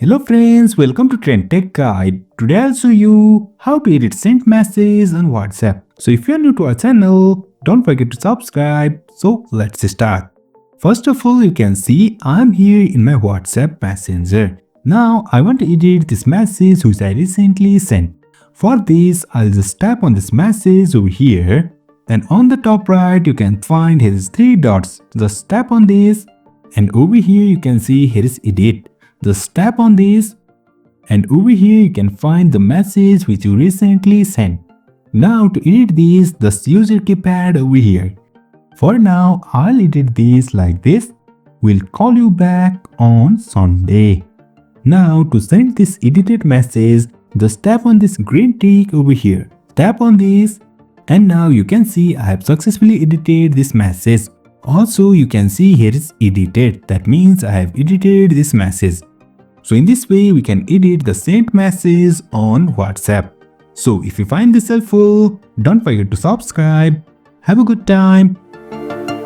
Hello friends, welcome to Trend Tech Guide. Today I'll show you how to edit sent message on WhatsApp. So if you're new to our channel, don't forget to subscribe. So let's start. First of all, you can see I'm here in my WhatsApp Messenger. Now I want to edit this message which I recently sent. For this, I'll just tap on this message over here. And on the top right, you can find here is 3 dots. Just tap on this. And over here you can see here is edit. Just tap on this and over here you can find the message which you recently sent. Now to edit this, just use your keypad over here. For now, I'll edit this like this. We'll call you back on Sunday. Now to send this edited message, just tap on this green tick over here. Tap on this and now you can see I have successfully edited this message. Also, you can see here is edited. That means I have edited this message. So in this way, we can edit the sent message on WhatsApp. So if you find this helpful, don't forget to subscribe. Have a good time.